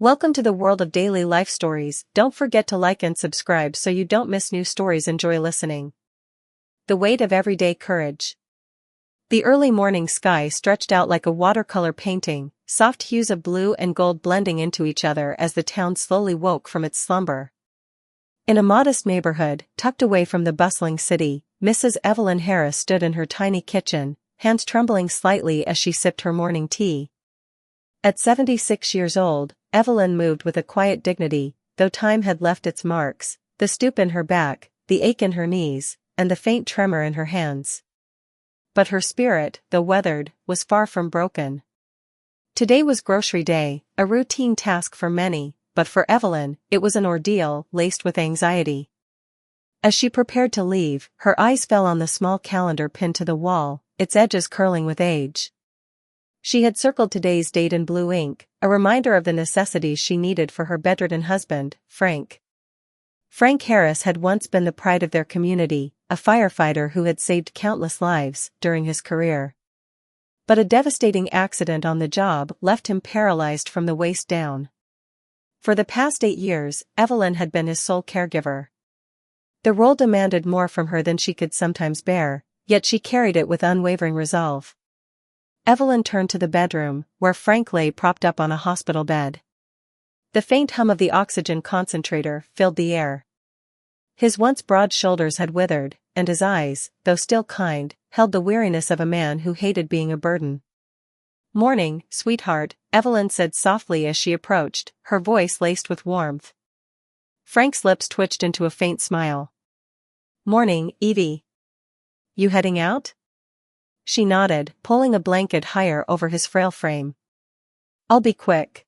Welcome to the world of daily life stories. Don't forget to like and subscribe so you don't miss new stories. Enjoy listening. The weight of everyday courage. The early morning sky stretched out like a watercolor painting, soft hues of blue and gold blending into each other as the town slowly woke from its slumber. In a modest neighborhood, tucked away from the bustling city, Mrs. Evelyn Harris stood in her tiny kitchen, hands trembling slightly as she sipped her morning tea. At 76 years old, Evelyn moved with a quiet dignity, though time had left its marks, the stoop in her back, the ache in her knees, and the faint tremor in her hands. But her spirit, though weathered, was far from broken. Today was grocery day, a routine task for many, but for Evelyn, it was an ordeal laced with anxiety. As she prepared to leave, her eyes fell on the small calendar pinned to the wall, its edges curling with age. She had circled today's date in blue ink, a reminder of the necessities she needed for her bedridden husband, Frank. Frank Harris had once been the pride of their community, a firefighter who had saved countless lives during his career. But a devastating accident on the job left him paralyzed from the waist down. For the past 8 years, Evelyn had been his sole caregiver. The role demanded more from her than she could sometimes bear, yet she carried it with unwavering resolve. Evelyn turned to the bedroom, where Frank lay propped up on a hospital bed. The faint hum of the oxygen concentrator filled the air. His once broad shoulders had withered, and his eyes, though still kind, held the weariness of a man who hated being a burden. "Morning, sweetheart," Evelyn said softly as she approached, her voice laced with warmth. Frank's lips twitched into a faint smile. "Morning, Evie. You heading out?" She nodded, pulling a blanket higher over his frail frame. "I'll be quick.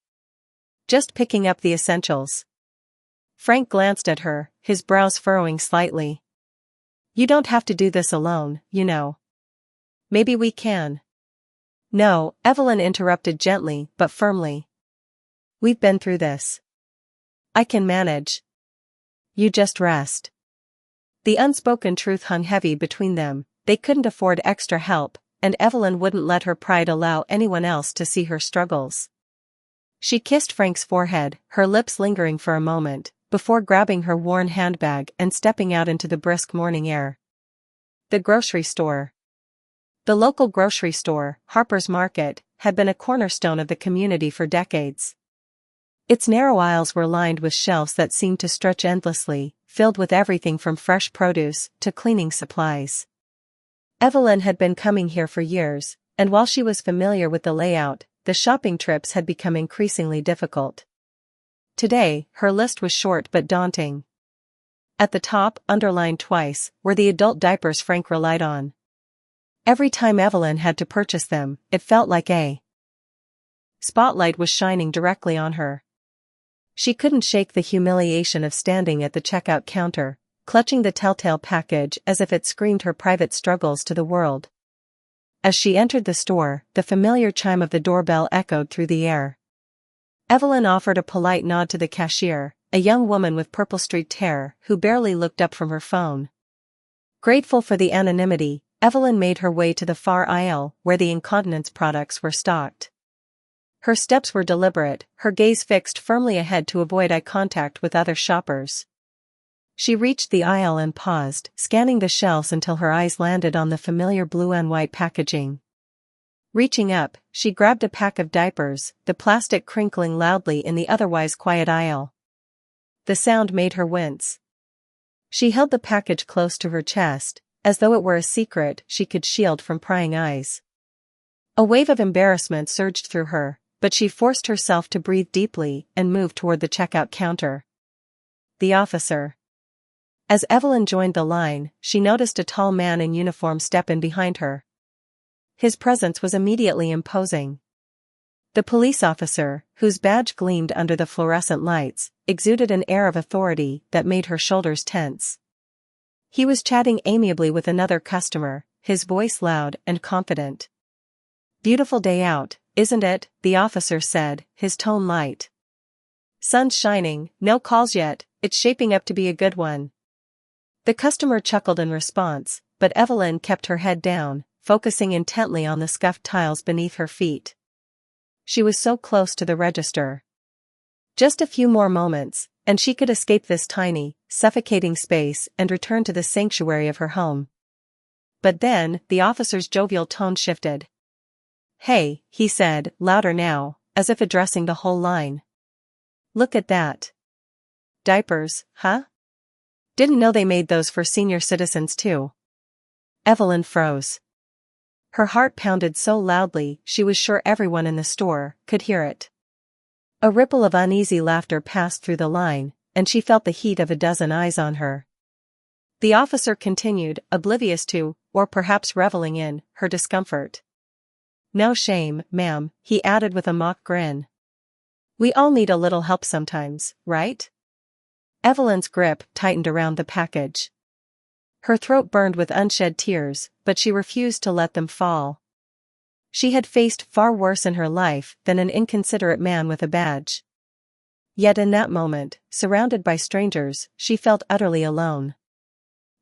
Just picking up the essentials." Frank glanced at her, his brows furrowing slightly. "You don't have to do this alone, you know. Maybe we can." "No," Evelyn interrupted gently but firmly. "We've been through this. I can manage. You just rest." The unspoken truth hung heavy between them. They couldn't afford extra help, and Evelyn wouldn't let her pride allow anyone else to see her struggles. She kissed Frank's forehead, her lips lingering for a moment, before grabbing her worn handbag and stepping out into the brisk morning air. The grocery store. The local grocery store, Harper's Market, had been a cornerstone of the community for decades. Its narrow aisles were lined with shelves that seemed to stretch endlessly, filled with everything from fresh produce to cleaning supplies. Evelyn had been coming here for years, and while she was familiar with the layout, the shopping trips had become increasingly difficult. Today, her list was short but daunting. At the top, underlined twice, were the adult diapers Frank relied on. Every time Evelyn had to purchase them, it felt like a spotlight was shining directly on her. She couldn't shake the humiliation of standing at the checkout counter, clutching the telltale package as if it screamed her private struggles to the world. As she entered the store, the familiar chime of the doorbell echoed through the air. Evelyn offered a polite nod to the cashier, a young woman with purple-streaked hair who barely looked up from her phone. Grateful for the anonymity, Evelyn made her way to the far aisle where the incontinence products were stocked. Her steps were deliberate, her gaze fixed firmly ahead to avoid eye contact with other shoppers. She reached the aisle and paused, scanning the shelves until her eyes landed on the familiar blue and white packaging. Reaching up, she grabbed a pack of diapers, the plastic crinkling loudly in the otherwise quiet aisle. The sound made her wince. She held the package close to her chest, as though it were a secret she could shield from prying eyes. A wave of embarrassment surged through her, but she forced herself to breathe deeply and move toward the checkout counter. The officer. As Evelyn joined the line, she noticed a tall man in uniform step in behind her. His presence was immediately imposing. The police officer, whose badge gleamed under the fluorescent lights, exuded an air of authority that made her shoulders tense. He was chatting amiably with another customer, his voice loud and confident. "Beautiful day out, isn't it?" the officer said, his tone light. "Sun's shining, no calls yet, it's shaping up to be a good one." The customer chuckled in response, but Evelyn kept her head down, focusing intently on the scuffed tiles beneath her feet. She was so close to the register. Just a few more moments, and she could escape this tiny, suffocating space and return to the sanctuary of her home. But then, the officer's jovial tone shifted. "Hey," he said, louder now, as if addressing the whole line. "Look at that. Diapers, huh? Didn't know they made those for senior citizens too." Evelyn froze. Her heart pounded so loudly she was sure everyone in the store could hear it. A ripple of uneasy laughter passed through the line, and she felt the heat of a dozen eyes on her. The officer continued, oblivious to, or perhaps reveling in, her discomfort. "No shame, ma'am," he added with a mock grin. "We all need a little help sometimes, right?" Evelyn's grip tightened around the package. Her throat burned with unshed tears, but she refused to let them fall. She had faced far worse in her life than an inconsiderate man with a badge. Yet in that moment, surrounded by strangers, she felt utterly alone.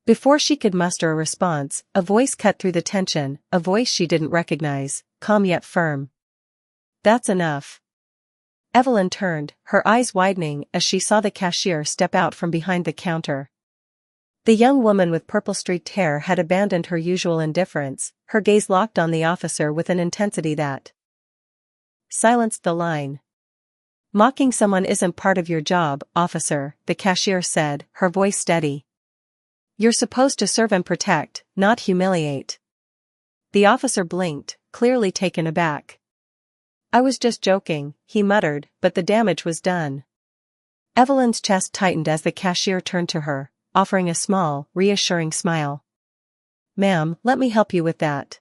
Before she could muster a response, a voice cut through the tension, a voice she didn't recognize, calm yet firm. "That's enough." Evelyn turned, her eyes widening as she saw the cashier step out from behind the counter. The young woman with purple-streaked hair had abandoned her usual indifference, her gaze locked on the officer with an intensity that silenced the line. "Mocking someone isn't part of your job, officer," the cashier said, her voice steady. "You're supposed to serve and protect, not humiliate." The officer blinked, clearly taken aback. "I was just joking," he muttered, but the damage was done. Evelyn's chest tightened as the cashier turned to her, offering a small, reassuring smile. "Ma'am, let me help you with that."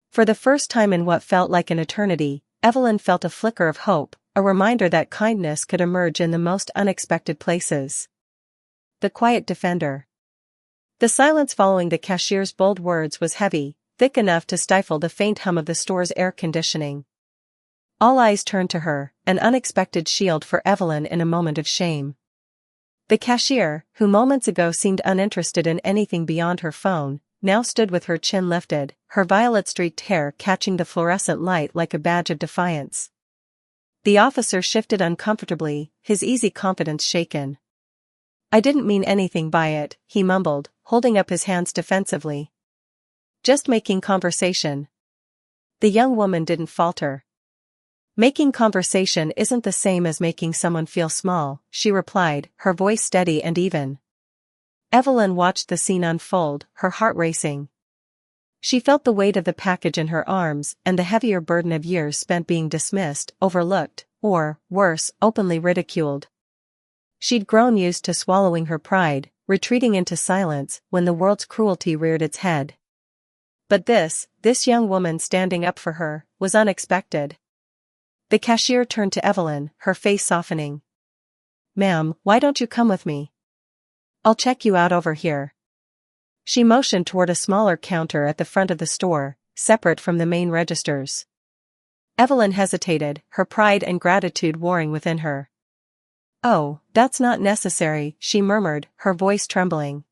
For the first time in what felt like an eternity, Evelyn felt a flicker of hope, a reminder that kindness could emerge in the most unexpected places. The quiet defender. The silence following the cashier's bold words was heavy, thick enough to stifle the faint hum of the store's air conditioning. All eyes turned to her, an unexpected shield for Evelyn in a moment of shame. The cashier, who moments ago seemed uninterested in anything beyond her phone, now stood with her chin lifted, her violet-streaked hair catching the fluorescent light like a badge of defiance. The officer shifted uncomfortably, his easy confidence shaken. "I didn't mean anything by it," he mumbled, holding up his hands defensively. "Just making conversation." The young woman didn't falter. "Making conversation isn't the same as making someone feel small," she replied, her voice steady and even. Evelyn watched the scene unfold, her heart racing. She felt the weight of the package in her arms and the heavier burden of years spent being dismissed, overlooked, or, worse, openly ridiculed. She'd grown used to swallowing her pride, retreating into silence when the world's cruelty reared its head. But this young woman standing up for her, was unexpected. The cashier turned to Evelyn, her face softening. "Ma'am, why don't you come with me? I'll check you out over here." She motioned toward a smaller counter at the front of the store, separate from the main registers. Evelyn hesitated, her pride and gratitude warring within her. "Oh, that's not necessary," she murmured, her voice trembling.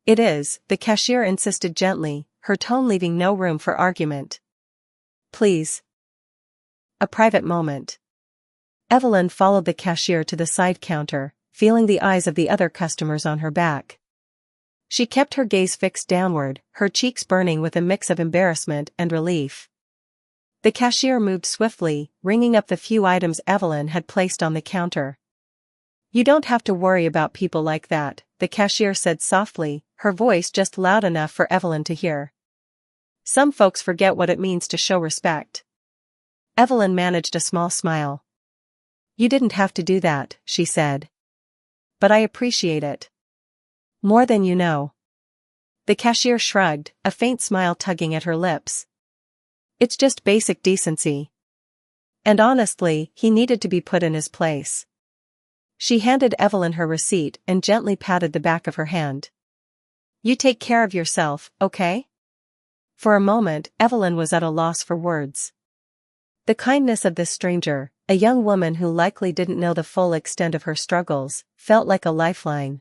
"It is," the cashier insisted gently, her tone leaving no room for argument. "Please." A private moment. Evelyn followed the cashier to the side counter, feeling the eyes of the other customers on her back. She kept her gaze fixed downward, her cheeks burning with a mix of embarrassment and relief. The cashier moved swiftly, ringing up the few items Evelyn had placed on the counter. "You don't have to worry about people like that," the cashier said softly, her voice just loud enough for Evelyn to hear. "Some folks forget what it means to show respect." Evelyn managed a small smile. "You didn't have to do that," she said. "But I appreciate it. More than you know." The cashier shrugged, a faint smile tugging at her lips. "It's just basic decency." And honestly, he needed to be put in his place. She handed Evelyn her receipt and gently patted the back of her hand. "You take care of yourself, okay?" For a moment, Evelyn was at a loss for words. The kindness of this stranger, a young woman who likely didn't know the full extent of her struggles, felt like a lifeline.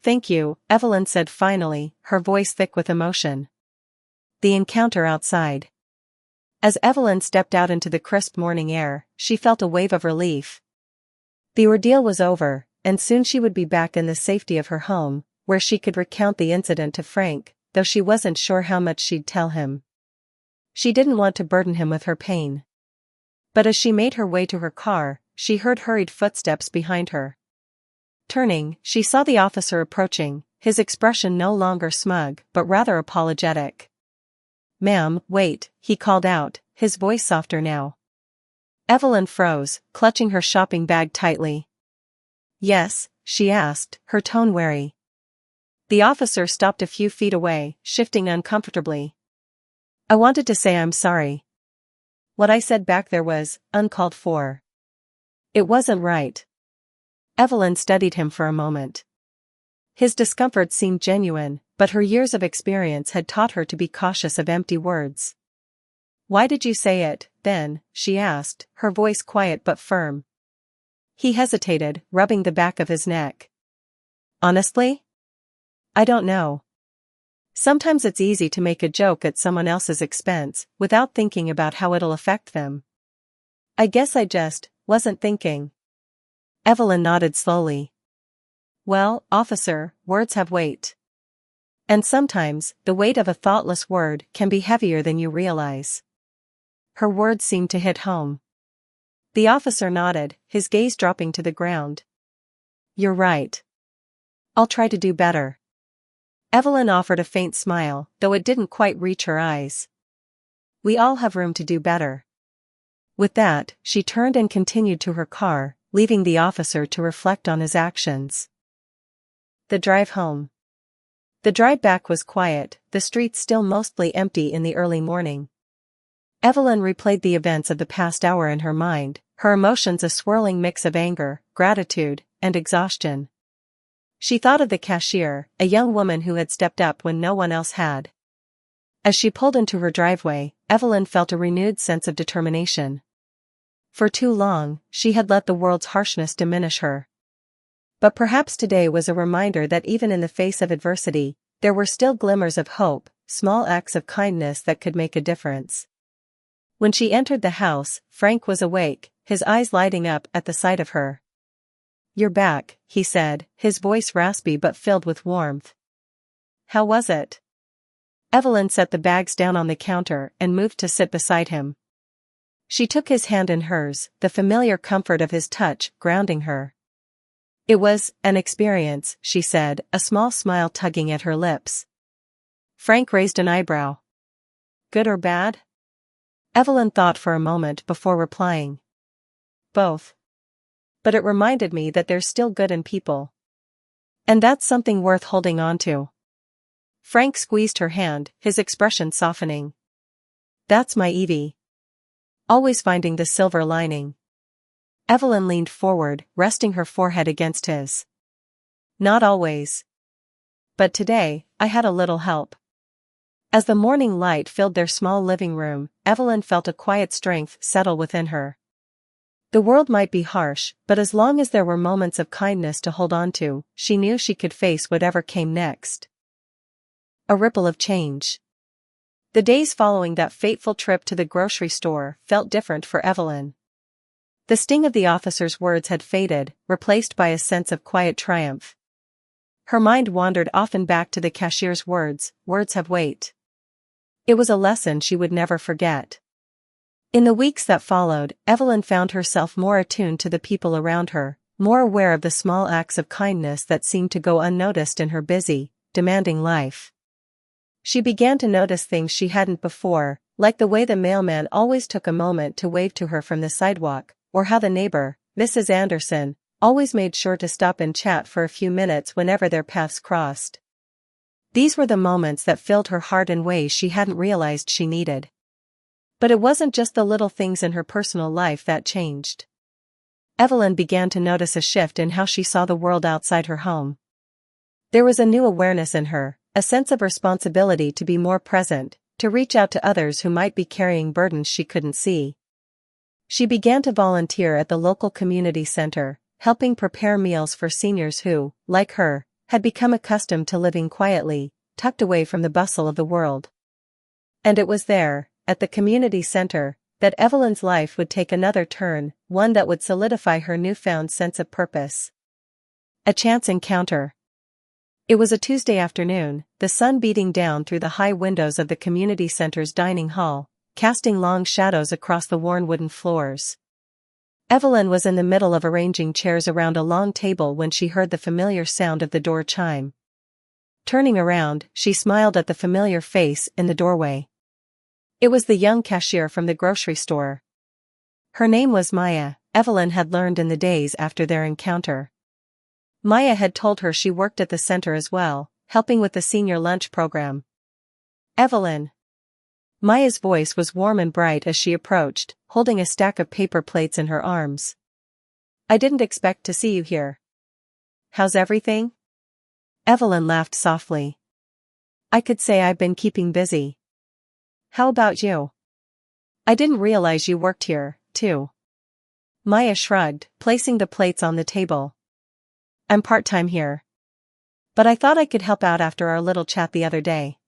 "Thank you," Evelyn said finally, her voice thick with emotion. The encounter outside. As Evelyn stepped out into the crisp morning air, she felt a wave of relief. The ordeal was over, and soon she would be back in the safety of her home, where she could recount the incident to Frank, though she wasn't sure how much she'd tell him. She didn't want to burden him with her pain. But as she made her way to her car, she heard hurried footsteps behind her. Turning, she saw the officer approaching, his expression no longer smug but rather apologetic. "Ma'am, wait," he called out, his voice softer now. Evelyn froze, clutching her shopping bag tightly. "Yes?" she asked, her tone wary. The officer stopped a few feet away, shifting uncomfortably. "I wanted to say I'm sorry. What I said back there was uncalled for. It wasn't right." Evelyn studied him for a moment. His discomfort seemed genuine, but her years of experience had taught her to be cautious of empty words. "Why did you say it, then?" she asked, her voice quiet but firm. He hesitated, rubbing the back of his neck. "Honestly? I don't know. Sometimes it's easy to make a joke at someone else's expense, without thinking about how it'll affect them. I guess I just wasn't thinking." Evelyn nodded slowly. "Well, officer, words have weight. And sometimes, the weight of a thoughtless word can be heavier than you realize." Her words seemed to hit home. The officer nodded, his gaze dropping to the ground. "You're right. I'll try to do better." Evelyn offered a faint smile, though it didn't quite reach her eyes. "We all have room to do better." With that, she turned and continued to her car, leaving the officer to reflect on his actions. The drive home. The drive back was quiet, the streets still mostly empty in the early morning. Evelyn replayed the events of the past hour in her mind, her emotions a swirling mix of anger, gratitude, and exhaustion. She thought of the cashier, a young woman who had stepped up when no one else had. As she pulled into her driveway, Evelyn felt a renewed sense of determination. For too long, she had let the world's harshness diminish her. But perhaps today was a reminder that even in the face of adversity, there were still glimmers of hope, small acts of kindness that could make a difference. When she entered the house, Frank was awake, his eyes lighting up at the sight of her. "You're back," he said, his voice raspy but filled with warmth. "How was it?" Evelyn set the bags down on the counter and moved to sit beside him. She took his hand in hers, the familiar comfort of his touch grounding her. "It was an experience," she said, a small smile tugging at her lips. Frank raised an eyebrow. "Good or bad?" Evelyn thought for a moment before replying. "Both. But it reminded me that there's still good in people. And that's something worth holding on to." Frank squeezed her hand, his expression softening. "That's my Evie. Always finding the silver lining." Evelyn leaned forward, resting her forehead against his. "Not always. But today, I had a little help." As the morning light filled their small living room, Evelyn felt a quiet strength settle within her. The world might be harsh, but as long as there were moments of kindness to hold on to, she knew she could face whatever came next. A ripple of change. The days following that fateful trip to the grocery store felt different for Evelyn. The sting of the officer's words had faded, replaced by a sense of quiet triumph. Her mind wandered often back to the cashier's words have weight. It was a lesson she would never forget. In the weeks that followed, Evelyn found herself more attuned to the people around her, more aware of the small acts of kindness that seemed to go unnoticed in her busy, demanding life. She began to notice things she hadn't before, like the way the mailman always took a moment to wave to her from the sidewalk, or how the neighbor, Mrs. Anderson, always made sure to stop and chat for a few minutes whenever their paths crossed. These were the moments that filled her heart in ways she hadn't realized she needed. But it wasn't just the little things in her personal life that changed. Evelyn began to notice a shift in how she saw the world outside her home. There was a new awareness in her, a sense of responsibility to be more present, to reach out to others who might be carrying burdens she couldn't see. She began to volunteer at the local community center, helping prepare meals for seniors who, like her, had become accustomed to living quietly, tucked away from the bustle of the world. And it was there, at the community center, that Evelyn's life would take another turn, one that would solidify her newfound sense of purpose. A chance encounter. It was a Tuesday afternoon, the sun beating down through the high windows of the community center's dining hall, casting long shadows across the worn wooden floors. Evelyn was in the middle of arranging chairs around a long table when she heard the familiar sound of the door chime. Turning around, she smiled at the familiar face in the doorway. It was the young cashier from the grocery store. Her name was Maya, Evelyn had learned in the days after their encounter. Maya had told her she worked at the center as well, helping with the senior lunch program. Evelyn. Maya's voice was warm and bright as she approached, holding a stack of paper plates in her arms. I didn't expect to see you here. How's everything? Evelyn laughed softly. I could say I've been keeping busy. How about you? I didn't realize you worked here, too. Maya shrugged, placing the plates on the table. I'm part-time here. But I thought I could help out after our little chat the other day.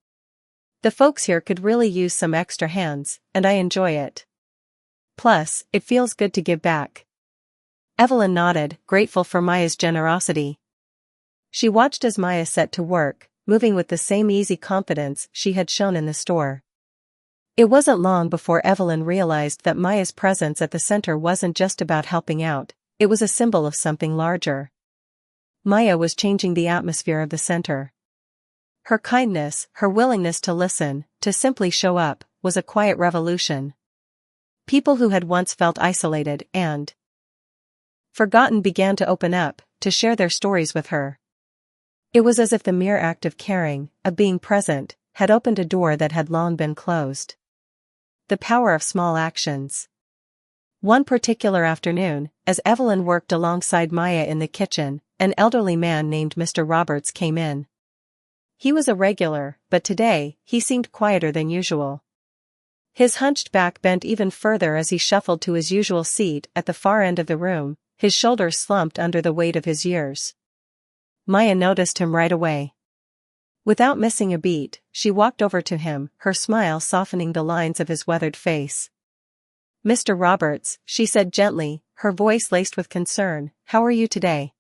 The folks here could really use some extra hands, and I enjoy it. Plus, it feels good to give back. Evelyn nodded, grateful for Maya's generosity. She watched as Maya set to work, moving with the same easy confidence she had shown in the store. It wasn't long before Evelyn realized that Maya's presence at the center wasn't just about helping out, it was a symbol of something larger. Maya was changing the atmosphere of the center. Her kindness, her willingness to listen, to simply show up, was a quiet revolution. People who had once felt isolated and forgotten began to open up, to share their stories with her. It was as if the mere act of caring, of being present, had opened a door that had long been closed. The power of small actions. One particular afternoon, as Evelyn worked alongside Maya in the kitchen, an elderly man named Mr. Roberts came in. He was a regular, but today, he seemed quieter than usual. His hunched back bent even further as he shuffled to his usual seat at the far end of the room, his shoulders slumped under the weight of his years. Maya noticed him right away. Without missing a beat, she walked over to him, her smile softening the lines of his weathered face. Mr. Roberts, she said gently, her voice laced with concern, how are you today?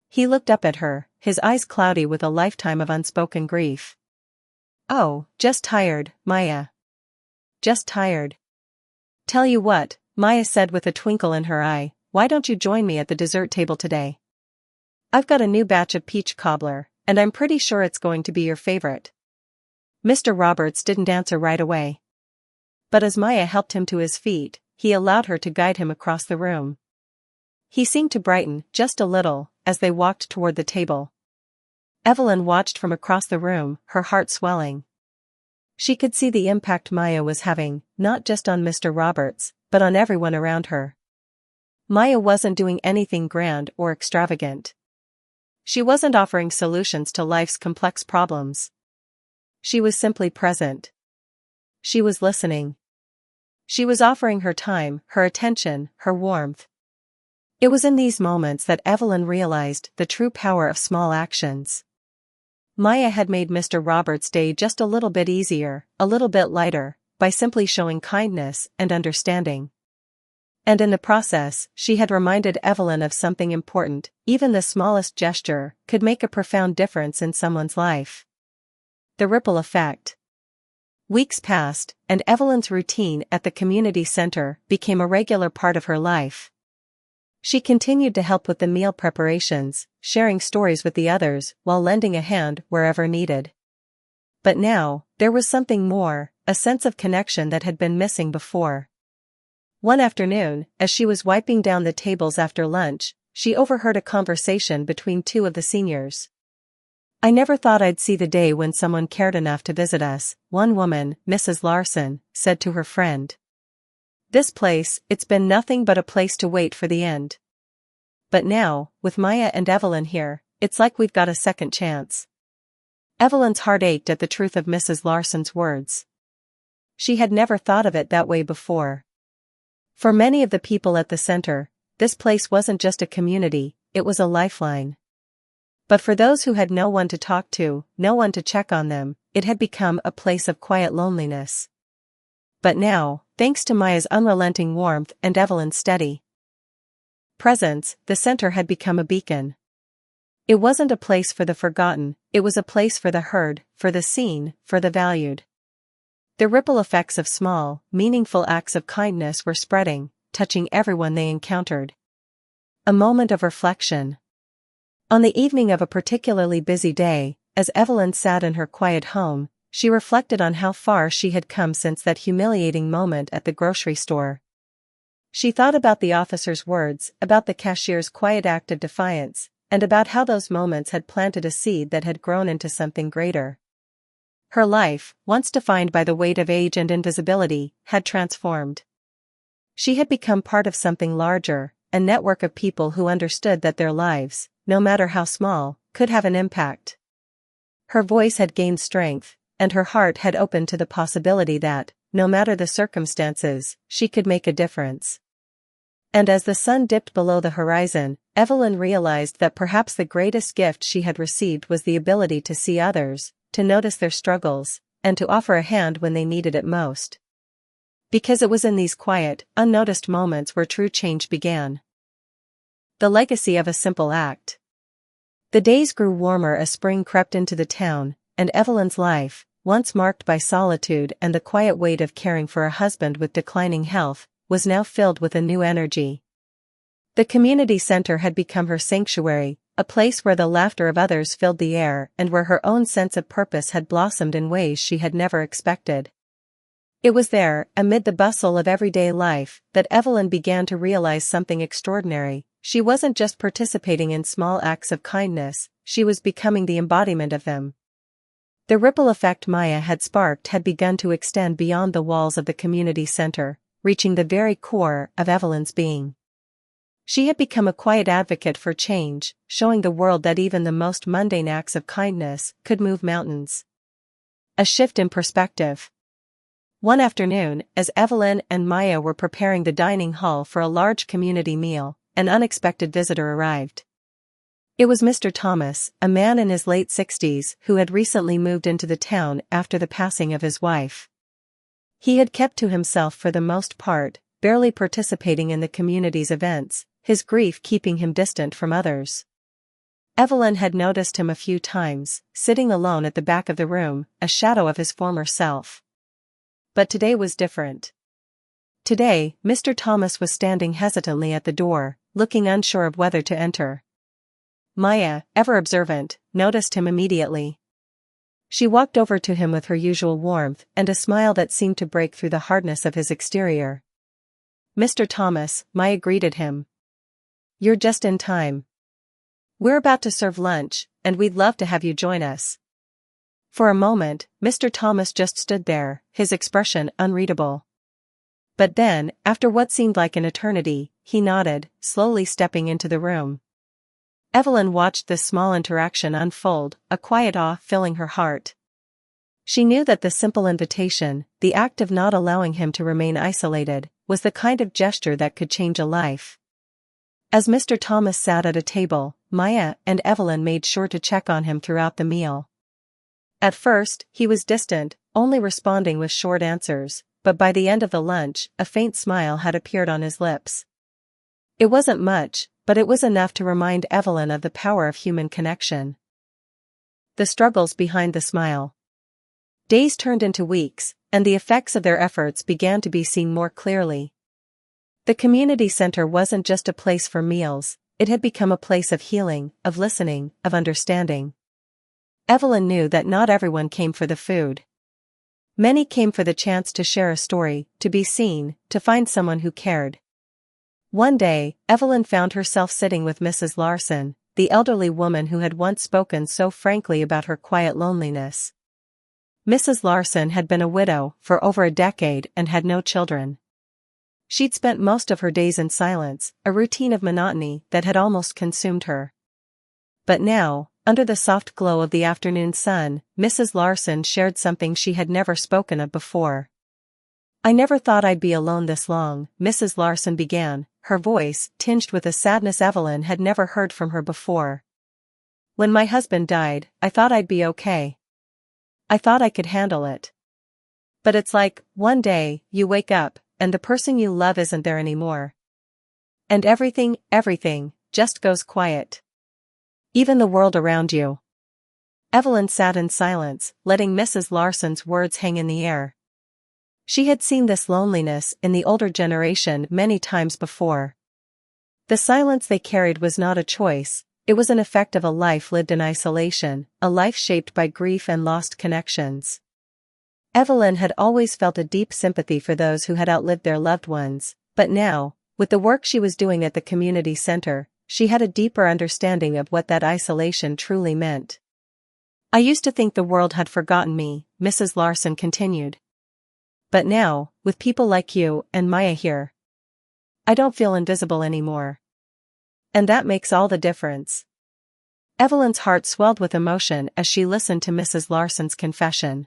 He looked up at her, his eyes cloudy with a lifetime of unspoken grief. Oh, just tired, Maya. Just tired. Tell you what, Maya said with a twinkle in her eye, why don't you join me at the dessert table today? I've got a new batch of peach cobbler, and I'm pretty sure it's going to be your favorite. Mr. Roberts didn't answer right away. But as Maya helped him to his feet, he allowed her to guide him across the room. He seemed to brighten, just a little, as they walked toward the table. Evelyn watched from across the room, her heart swelling. She could see the impact Maya was having, not just on Mr. Roberts, but on everyone around her. Maya wasn't doing anything grand or extravagant. She wasn't offering solutions to life's complex problems. She was simply present. She was listening. She was offering her time, her attention, her warmth. It was in these moments that Evelyn realized the true power of small actions. Maya had made Mr. Roberts' day just a little bit easier, a little bit lighter, by simply showing kindness and understanding. And in the process, she had reminded Evelyn of something important, even the smallest gesture could make a profound difference in someone's life. The ripple effect. Weeks passed, and Evelyn's routine at the community center became a regular part of her life. She continued to help with the meal preparations, sharing stories with the others while lending a hand wherever needed. But now, there was something more, a sense of connection that had been missing before. One afternoon, as she was wiping down the tables after lunch, she overheard a conversation between two of the seniors. I never thought I'd see the day when someone cared enough to visit us, one woman, Mrs. Larson, said to her friend. This place, it's been nothing but a place to wait for the end. But now, with Maya and Evelyn here, it's like we've got a second chance. Evelyn's heart ached at the truth of Mrs. Larson's words. She had never thought of it that way before. For many of the people at the center, this place wasn't just a community, it was a lifeline. But for those who had no one to talk to, no one to check on them, it had become a place of quiet loneliness. But now, Thanks to Maya's unrelenting warmth and Evelyn's steady presence, the center had become a beacon. It wasn't a place for the forgotten, it was a place for the heard, for the seen, for the valued. The ripple effects of small, meaningful acts of kindness were spreading, touching everyone they encountered. A moment of reflection. On the evening of a particularly busy day, as Evelyn sat in her quiet home, she reflected on how far she had come since that humiliating moment at the grocery store. She thought about the officer's words, about the cashier's quiet act of defiance, and about how those moments had planted a seed that had grown into something greater. Her life, once defined by the weight of age and invisibility, had transformed. She had become part of something larger, a network of people who understood that their lives, no matter how small, could have an impact. Her voice had gained strength, and her heart had opened to the possibility that, no matter the circumstances, she could make a difference. And as the sun dipped below the horizon, Evelyn realized that perhaps the greatest gift she had received was the ability to see others, to notice their struggles, and to offer a hand when they needed it most. Because it was in these quiet, unnoticed moments where true change began. The legacy of a simple act. The days grew warmer as spring crept into the town, and Evelyn's life, once marked by solitude and the quiet weight of caring for a husband with declining health, was now filled with a new energy. The community center had become her sanctuary, a place where the laughter of others filled the air and where her own sense of purpose had blossomed in ways she had never expected. It was there, amid the bustle of everyday life, that Evelyn began to realize something extraordinary. She wasn't just participating in small acts of kindness, she was becoming the embodiment of them. The ripple effect Maya had sparked had begun to extend beyond the walls of the community center, reaching the very core of Evelyn's being. She had become a quiet advocate for change, showing the world that even the most mundane acts of kindness could move mountains. A shift in perspective. One afternoon, as Evelyn and Maya were preparing the dining hall for a large community meal, an unexpected visitor arrived. It was Mr. Thomas, a man in his late 60s who had recently moved into the town after the passing of his wife. He had kept to himself for the most part, barely participating in the community's events, his grief keeping him distant from others. Evelyn had noticed him a few times, sitting alone at the back of the room, a shadow of his former self. But today was different. Today, Mr. Thomas was standing hesitantly at the door, looking unsure of whether to enter. Maya, ever observant, noticed him immediately. She walked over to him with her usual warmth and a smile that seemed to break through the hardness of his exterior. "Mr. Thomas," Maya greeted him. "You're just in time. We're about to serve lunch, and we'd love to have you join us." For a moment, Mr. Thomas just stood there, his expression unreadable. But then, after what seemed like an eternity, he nodded, slowly stepping into the room. Evelyn watched this small interaction unfold, a quiet awe filling her heart. She knew that the simple invitation, the act of not allowing him to remain isolated, was the kind of gesture that could change a life. As Mr. Thomas sat at a table, Maya and Evelyn made sure to check on him throughout the meal. At first, he was distant, only responding with short answers, but by the end of the lunch, a faint smile had appeared on his lips. It wasn't much, but it was enough to remind Evelyn of the power of human connection. The struggles behind the smile. Days turned into weeks, and the effects of their efforts began to be seen more clearly. The community center wasn't just a place for meals, it had become a place of healing, of listening, of understanding. Evelyn knew that not everyone came for the food. Many came for the chance to share a story, to be seen, to find someone who cared. One day, Evelyn found herself sitting with Mrs. Larson, the elderly woman who had once spoken so frankly about her quiet loneliness. Mrs. Larson had been a widow for over a decade and had no children. She'd spent most of her days in silence, a routine of monotony that had almost consumed her. But now, under the soft glow of the afternoon sun, Mrs. Larson shared something she had never spoken of before. "I never thought I'd be alone this long," Mrs. Larson began, her voice tinged with a sadness Evelyn had never heard from her before. "When my husband died, I thought I'd be okay. I thought I could handle it. But it's like, one day, you wake up, and the person you love isn't there anymore. And everything, just goes quiet. Even the world around you. Evelyn sat in silence, letting Mrs. Larson's words hang in the air. She had seen this loneliness in the older generation many times before. The silence they carried was not a choice, it was an effect of a life lived in isolation, a life shaped by grief and lost connections. Evelyn had always felt a deep sympathy for those who had outlived their loved ones, but now, with the work she was doing at the community center, she had a deeper understanding of what that isolation truly meant. I used to think the world had forgotten me, Mrs. Larson continued. But now, with people like you and Maya here, I don't feel invisible anymore. And that makes all the difference. Evelyn's heart swelled with emotion as she listened to Mrs. Larson's confession.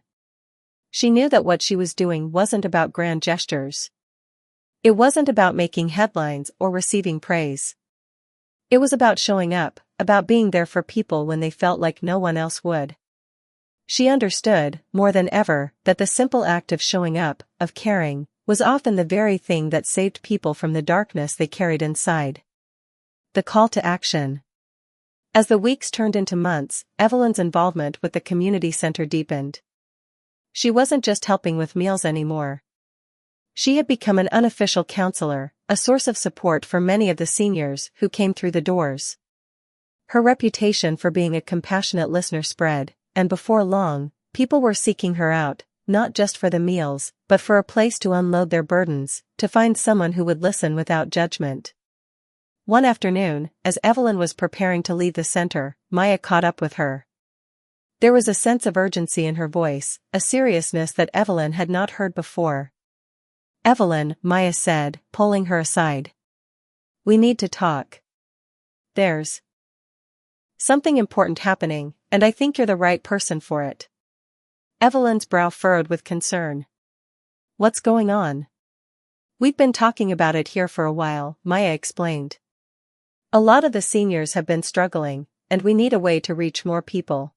She knew that what she was doing wasn't about grand gestures. It wasn't about making headlines or receiving praise. It was about showing up, about being there for people when they felt like no one else would. She understood, more than ever, that the simple act of showing up, of caring, was often the very thing that saved people from the darkness they carried inside. The call to action. As the weeks turned into months, Evelyn's involvement with the community center deepened. She wasn't just helping with meals anymore. She had become an unofficial counselor, a source of support for many of the seniors who came through the doors. Her reputation for being a compassionate listener spread, and before long, people were seeking her out, not just for the meals, but for a place to unload their burdens, to find someone who would listen without judgment. One afternoon, as Evelyn was preparing to leave the center, Maya caught up with her. There was a sense of urgency in her voice, a seriousness that Evelyn had not heard before. "Evelyn," Maya said, pulling her aside. "We need to talk. There's something important happening, and I think you're the right person for it." Evelyn's brow furrowed with concern. "What's going on?" "We've been talking about it here for a while," Maya explained. "A lot of the seniors have been struggling, and we need a way to reach more people.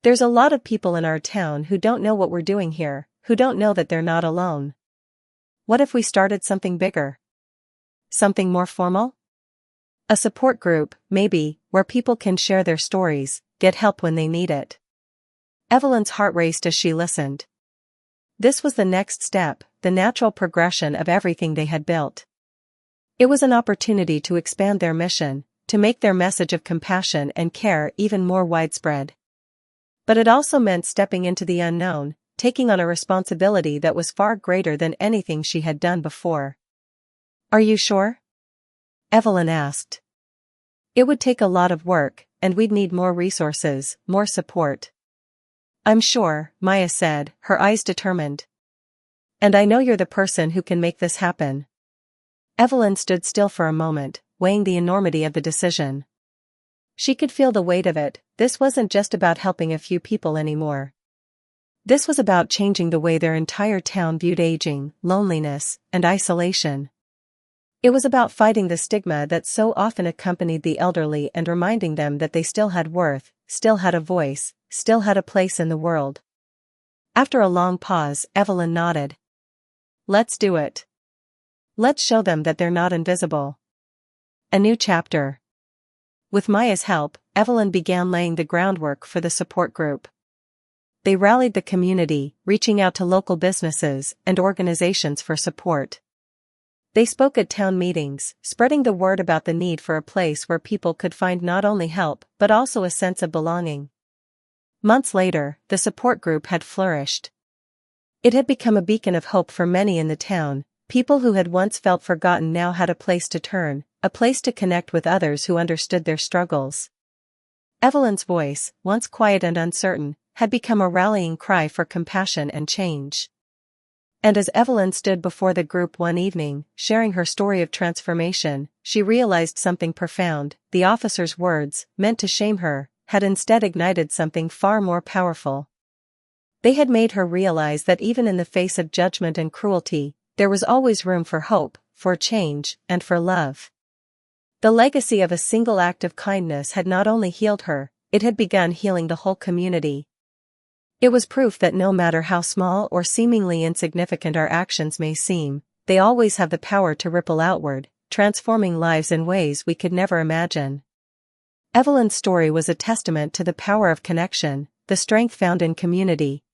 There's a lot of people in our town who don't know what we're doing here, who don't know that they're not alone. What if we started something bigger? Something more formal? A support group, maybe, where people can share their stories, get help when they need it." Evelyn's heart raced as she listened. This was the next step, the natural progression of everything they had built. It was an opportunity to expand their mission, to make their message of compassion and care even more widespread. But it also meant stepping into the unknown, taking on a responsibility that was far greater than anything she had done before. "Are you sure?" Evelyn asked. "It would take a lot of work, and we'd need more resources, more support." "I'm sure," Maya said, her eyes determined. "And I know you're the person who can make this happen." Evelyn stood still for a moment, weighing the enormity of the decision. She could feel the weight of it. This wasn't just about helping a few people anymore. This was about changing the way their entire town viewed aging, loneliness, and isolation. It was about fighting the stigma that so often accompanied the elderly and reminding them that they still had worth, still had a voice, still had a place in the world. After a long pause, Evelyn nodded. "Let's do it. Let's show them that they're not invisible." A new chapter. With Maya's help, Evelyn began laying the groundwork for the support group. They rallied the community, reaching out to local businesses and organizations for support. They spoke at town meetings, spreading the word about the need for a place where people could find not only help but also a sense of belonging. Months later, the support group had flourished. It had become a beacon of hope for many in the town. People who had once felt forgotten now had a place to turn, a place to connect with others who understood their struggles. Evelyn's voice, once quiet and uncertain, had become a rallying cry for compassion and change. And as Evelyn stood before the group one evening, sharing her story of transformation, she realized something profound. The officer's words, meant to shame her, had instead ignited something far more powerful. They had made her realize that even in the face of judgment and cruelty, there was always room for hope, for change, and for love. The legacy of a single act of kindness had not only healed her, it had begun healing the whole community. It was proof that no matter how small or seemingly insignificant our actions may seem, they always have the power to ripple outward, transforming lives in ways we could never imagine. Evelyn's story was a testament to the power of connection, the strength found in community,